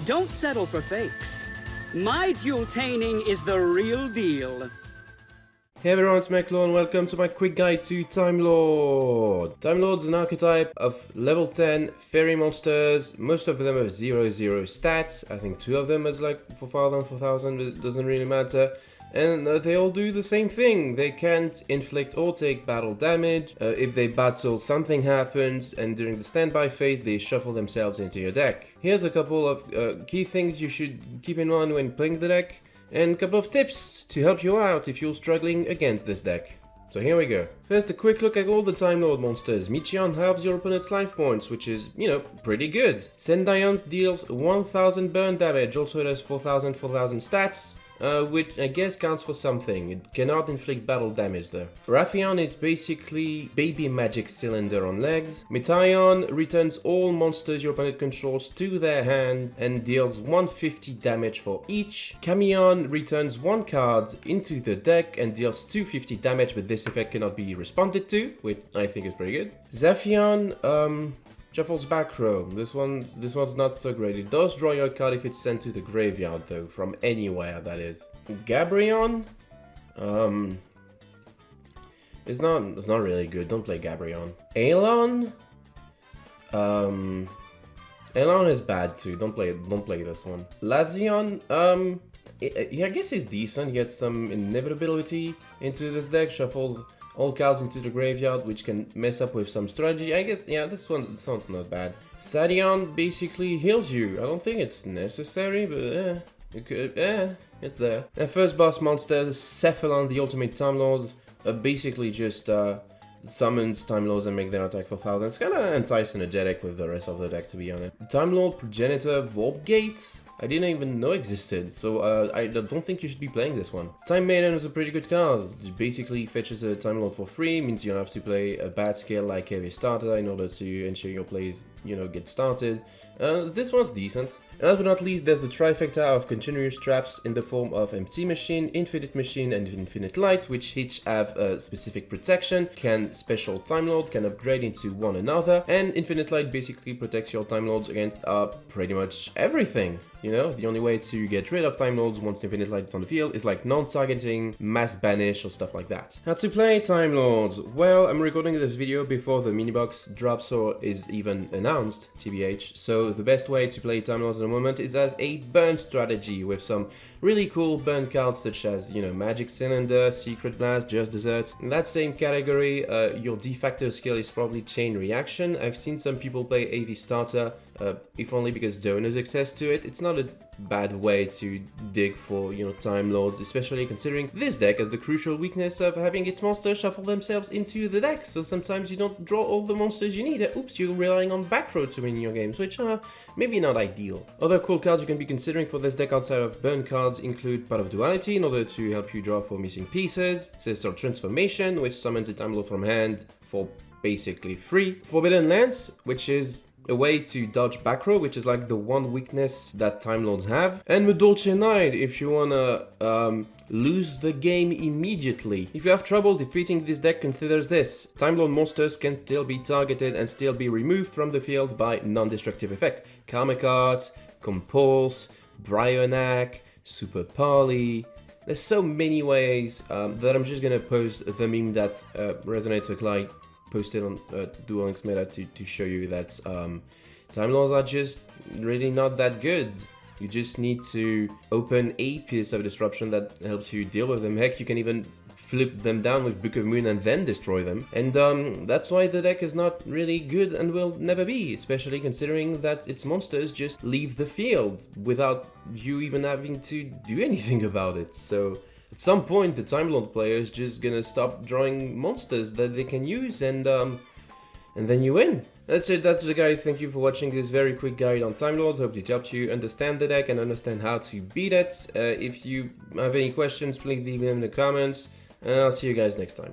Don't settle for fakes. My duel-taining is the real deal. Hey everyone, it's mekklord and welcome to my quick guide to timelords. Timelords is an archetype of level 10 fairy monsters. Most of them have 0/0 stats. I think 2 of them has like 4,000, but it doesn't really matter. And they all do the same thing. They can't inflict or take battle damage. If they battle, something happens, and during the standby phase, they shuffle themselves into your deck. Here's a couple of key things you should keep in mind when playing the deck, and a couple of tips to help you out if you're struggling against this deck. So here we go. First, a quick look at all the Time Lord monsters. Michion halves your opponent's life points, which is, pretty good. Sendion deals 1000 burn damage, also it has 4000 stats. Which I guess counts for something. It cannot inflict battle damage though. Raffion is basically baby magic cylinder on legs. Metaion returns all monsters your opponent controls to their hand and deals 150 damage for each. Camion returns one card into the deck and deals 250 damage, but this effect cannot be responded to, which I think is pretty good. Zaphion, shuffles back row. This one's not so great. It does draw your card if it's sent to the graveyard though, from anywhere that is. Gabrion, it's not really good. Don't play Gabrion. Aelon, Aelon is bad too. Don't play this one. Lazion, I guess it's decent. He gets some inevitability into this deck. Shuffles all cards into the graveyard, which can mess up with some strategy. I guess, yeah, this one sounds not bad. Sadion basically heals you. I don't think it's necessary, but it's there. And first boss monster, Cephalon, the ultimate Time Lord, basically just summons Time Lords and make their attack for 1000. It's kind of anti-synergetic with the rest of the deck, to be honest. Time Lord Progenitor Vorpgate, I didn't even know existed, so I don't think you should be playing this one. Time Maiden is a pretty good card. It basically fetches a Time Lord for free, means you don't have to play a bad skill like Heavy Starter in order to ensure your plays, get started. This one's decent. And last but not least, there's the trifecta of continuous traps in the form of Empty Machine, Infinite Machine, and Infinite Light, which each have a specific protection, can special Time Lord, can upgrade into one another, and Infinite Light basically protects your Time Lords against pretty much everything. The only way to get rid of Time Lords once Infinite Light is on the field is like non-targeting, mass banish, or stuff like that. How to play Time Lords? Well, I'm recording this video before the mini-box drops or is even announced, TBH, so the best way to play Time Lords at the moment is as a burn strategy with some really cool burn cards such as, Magic Cylinder, Secret Blast, Just Desert. In that same category, your de facto skill is probably Chain Reaction. I've seen some people play AV Starter, if only because Zone has access to it. It's not a bad way to dig for, Time Lords, especially considering this deck has the crucial weakness of having its monsters shuffle themselves into the deck, so sometimes you don't draw all the monsters you need. Oops, you're relying on back row to win your games, which are maybe not ideal. Other cool cards you can be considering for this deck outside of burn cards include Part of Duality in order to help you draw for missing pieces, Celestial Transformation, which summons a Time Lord from hand for basically free, Forbidden Lance, which is a way to dodge back row, which is like the one weakness that Time Lords have, and Medolce Knight if you wanna lose the game immediately. If you have trouble defeating this deck, consider this. Time Lord monsters can still be targeted and still be removed from the field by non-destructive effect. Karmic Arts, Compulse, Bryonac, Super Parley. There's so many ways that I'm just gonna post the meme that resonates with like posted on Duel Links Meta to show you that Time Lords are just really not that good. You just need to open a piece of disruption that helps you deal with them. Heck, you can even flip them down with Book of Moon and then destroy them. And that's why the deck is not really good and will never be, especially considering that its monsters just leave the field without you even having to do anything about it. So at some point, the Time Lord player is just gonna stop drawing monsters that they can use, and then you win. That's it, that's the guide. Thank you for watching this very quick guide on Time Lords. Hope it helped you understand the deck and understand how to beat it. If you have any questions, please leave them in the comments, and I'll see you guys next time.